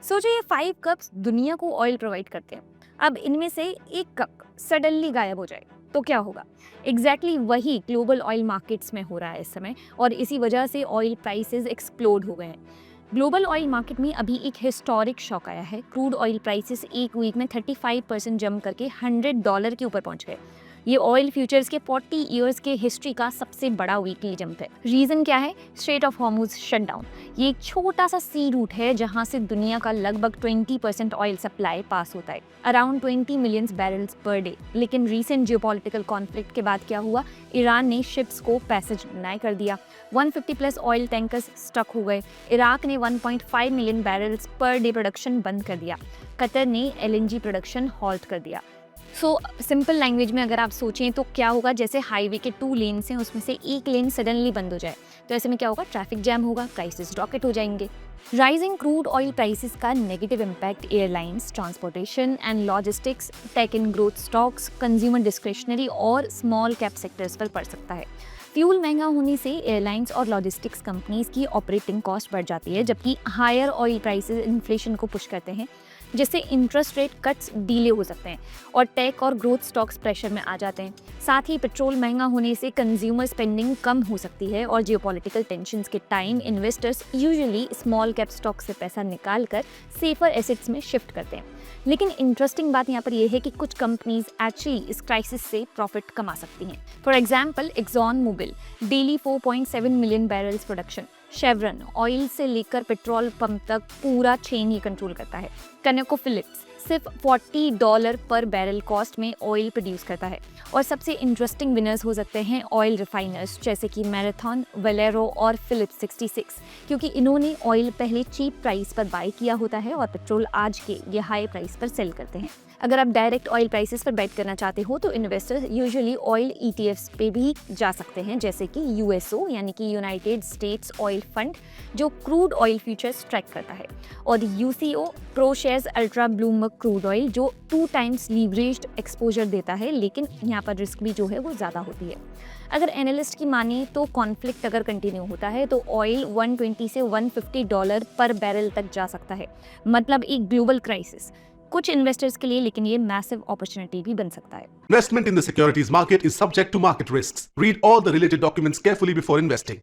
सोचो ये 5 कप्स दुनिया को ऑयल प्रोवाइड करते हैं। अब इनमें से एक कप सडनली गायब हो जाए तो क्या होगा? एग्जैक्टली वही ग्लोबल ऑयल मार्केट्स में हो रहा है इस समय, और इसी वजह से ऑयल प्राइसेस एक्सप्लोड हो गए हैं। ग्लोबल ऑयल मार्केट में अभी एक हिस्टोरिक शॉक आया है। क्रूड ऑयल प्राइसेस एक वीक में 35% जंप करके $100 के ऊपर पहुंच गए। ये ऑयल फ्यूचर्स के 40 इयर्स के हिस्ट्री का सबसे बड़ा वीकली जंप है। रीजन क्या है? Straight of Hormuz shutdown. ये एक छोटा सा सी रूट है जहां से दुनिया का लगभग 20% ऑयल सप्लाई पास होता है, around 20 million barrels per day. लेकिन रीसेंट जियोपॉलिटिकल कॉन्फ्लिक्ट के बाद क्या हुआ? ईरान ने शिप्स को पैसेज डिनाई कर दिया। 150 प्लस ऑयल टैंकर्स स्टक हो गए। इराक ने 1.5 million barrels per day production बंद कर दिया। कतर ने एलएनजी प्रोडक्शन हॉल्ट कर दिया। सिंपल लैंग्वेज में अगर आप सोचें तो क्या होगा, जैसे हाईवे के 2 लेन्स हैं, उसमें से एक लेन सडनली बंद हो जाए तो ऐसे में क्या होगा? ट्रैफिक जैम होगा, प्राइसेस रॉकेट हो जाएंगे। राइजिंग क्रूड ऑयल प्राइसेस का negative impact airlines, transportation and logistics, tech and growth stocks, consumer discretionary और स्मॉल कैप सेक्टर्स पर पड़ सकता है। फ्यूल महंगा होने से एयरलाइंस और लॉजिस्टिक्स कंपनीज की ऑपरेटिंग कॉस्ट बढ़ जाती है, जबकि हायर ऑयल प्राइसेस इन्फ्लेशन को पुश करते हैं, जिससे इंटरेस्ट रेट कट्स डीले हो सकते हैं और टेक और ग्रोथ स्टॉक्स प्रेशर में आ जाते हैं। साथ ही पेट्रोल महंगा होने से कंज्यूमर स्पेंडिंग कम हो सकती है और जियोपॉलिटिकल टेंशंस के time investors usually small cap stock से पैसा निकाल कर सेफर एसेट्स में शिफ्ट करते हैं। लेकिन इंटरेस्टिंग बात यहाँ पर यह है कि कुछ कंपनीज एक्चुअली इस क्राइसिस से प्रॉफिट कमा सकती हैं। For example, Exxon Mobil daily 4.7 million barrels production. Chevron oil से लेकर पेट्रोल पंप तक पूरा चेन ही कंट्रोल करता है। कनेको फिलिप्स सिर्फ $40 पर बैरल कॉस्ट में ऑयल प्रोड्यूस करता है। और सबसे इंटरेस्टिंग विनर्स हो सकते हैं ऑयल रिफाइनर्स जैसे कि मैराथन, वेलेरो और फिलिप्स 66, क्योंकि इन्होंने ऑयल पहले चीप प्राइस पर बाय किया होता है और पेट्रोल आज के ये हाई प्राइस पर सेल करते हैं। अगर आप डायरेक्ट ऑयल प्राइसेस पर बेट करना चाहते हो तो इन्वेस्टर्स यूजुअली ऑयल ईटीएफ्स पे भी जा सकते हैं, जैसे कि यूएसओ यानी कि यूनाइटेड स्टेट्स ऑयल फंड, जो क्रूड ऑयल फ्यूचर्स ट्रैक करता है, और UCO pro shares ultra Bloomberg crude oil, जो 2 टाइम्स लीवरेज्ड एक्सपोजर देता है, लेकिन यहाँ पर रिस्क भी जो है वो ज़्यादा होती है। अगर एनालिस्ट की माने तो कॉन्फ्लिक्ट अगर कंटिन्यू होता है तो ऑयल 120 से $150 पर बैरल तक जा सकता है, मतलब एक ग्लोबल क्राइसिस। कुछ इन्वेस्टर्स के लिए लेकिन ये मैसिव अपॉर्चुनिटी भी बन सकता है। Investment in the securities market is subject to market risks. Read all the related documents carefully before investing.